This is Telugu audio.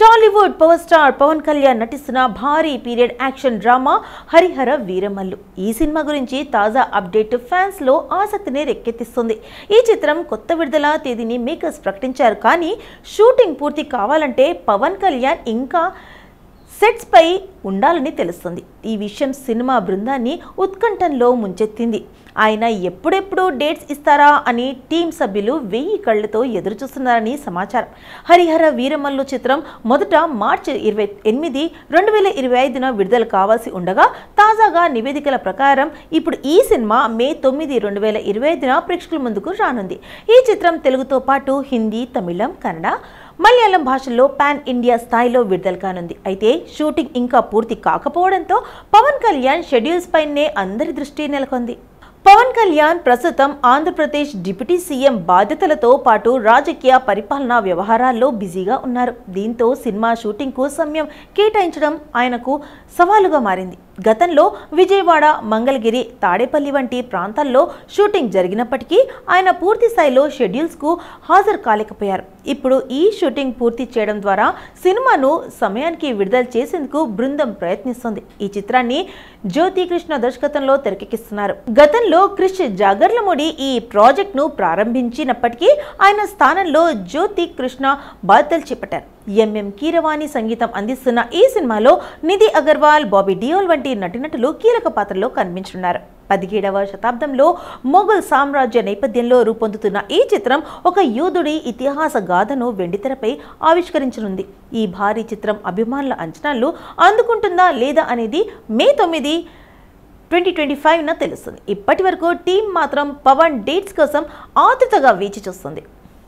టాలీవుడ్ పవర్ స్టార్ పవన్ కళ్యాణ్ నటిస్తున్న భారీ period action drama Harihara Veeramallu. ఈ సినిమా గురించి తాజా అప్డేట్ ఫ్యాన్స్ లో ఆసక్తిని రేకెత్తిస్తుంది. ఈ చిత్రం కొత్త విడుదల తేదీని మేకర్స్ ప్రకటించారు. కానీ షూటింగ్ పూర్తి కావాలంటే పవన్ కళ్యాణ్ ఇంకా సెట్స్ పై ఉండాలని తెలుస్తుంది. ఈ విషయం సినిమా బృందాన్ని ఉత్కంఠంలో ముంచెత్తింది. ఆయన ఎప్పుడెప్పుడు డేట్స్ ఇస్తారా అని టీం సభ్యులు 1000 కళ్లతో ఎదురుచూస్తున్నారని సమాచారం. హరిహర వీరమల్లు చిత్రం మొదట మార్చి 28, 2025న విడుదల కావాల్సి ఉండగా తాజాగా నివేదికల ప్రకారం ఇప్పుడు ఈ సినిమా మే 9, 2025న ప్రేక్షకుల ముందుకు రానుంది. ఈ చిత్రం తెలుగుతో పాటు హిందీ, తమిళం, కన్నడ, మలయాళం భాషల్లో పాన్ ఇండియా స్థాయిలో విడుదల కానుంది. అయితే షూటింగ్ ఇంకా పూర్తి కాకపోవడంతో పవన్ కళ్యాణ్ షెడ్యూల్స్ పైనే అందరి దృష్టి నెలకొంది. పవన్ కళ్యాణ్ ప్రస్తుతం ఆంధ్రప్రదేశ్ డిప్యూటీ సీఎం బాధ్యతలతో పాటు రాజకీయ పరిపాలనా వ్యవహారాల్లో బిజీగా ఉన్నారు. దీంతో సినిమా షూటింగ్కు సమయం కేటాయించడం ఆయనకు సవాలుగా మారింది. గతంలో విజయవాడ, మంగళగిరి, తాడేపల్లి వంటి ప్రాంతాల్లో షూటింగ్ జరిగినప్పటికీ ఆయన పూర్తి స్థాయిలో షెడ్యూల్స్కు హాజరు కాలేకపోయారు. ఇప్పుడు ఈ షూటింగ్ పూర్తి చేయడం ద్వారా సినిమాను సమయానికి విడుదల చేసేందుకు బృందం ప్రయత్నిస్తుంది. ఈ చిత్రాన్ని జ్యోతి కృష్ణ దర్శకత్వంలో తెరకెక్కిస్తున్నారు. గతంలో క్రిష్ జాగర్లమూడి ఈ ప్రాజెక్ట్ను ప్రారంభించినప్పటికీ ఆయన స్థానంలో జ్యోతి కృష్ణ బాధ్యతలు చేపట్టారు. ఎంఎం కీరవాణి సంగీతం అందిస్తున్న ఈ సినిమాలో నిధి అగర్వాల్, బాబీ డియోల్ వంటి నటీనటులు కీలక పాత్రలో కనిపించనున్నారు. 17వ శతాబ్దంలో మొఘల్ సామ్రాజ్య నేపథ్యంలో రూపొందుతున్న ఈ చిత్రం ఒక యోధుడి ఇతిహాస గాథను వెండితెరపై ఆవిష్కరించనుంది. ఈ భారీ చిత్రం అభిమానుల అంచనాలు అందుకుంటుందా లేదా అనేది మే 9, 2025న తెలుస్తుంది. ఇప్పటి వరకు టీం మాత్రం పవన్ డేట్స్ కోసం ఆతృతగా వేచి చూస్తుంది.